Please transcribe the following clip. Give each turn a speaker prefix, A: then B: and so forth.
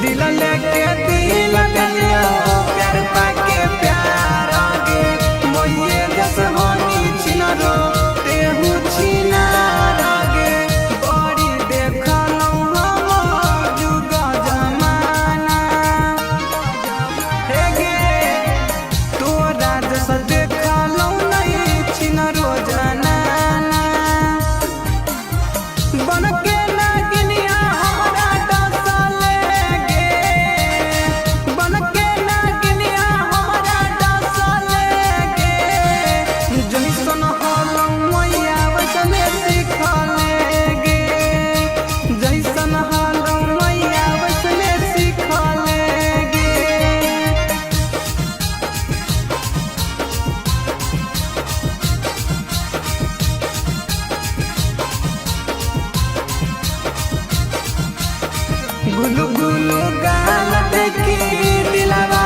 A: दिल लेके दिल ले लिया प्यार पाके प्यार आगे मोये जस होनी छिनरो तेहु छिना आगे बड़ी देखलो हम जुग जमाना हे गे तोरा जस देखलो नहीं छिनरो जनाना बन के गुलु गुलु गाल देखी दिलवा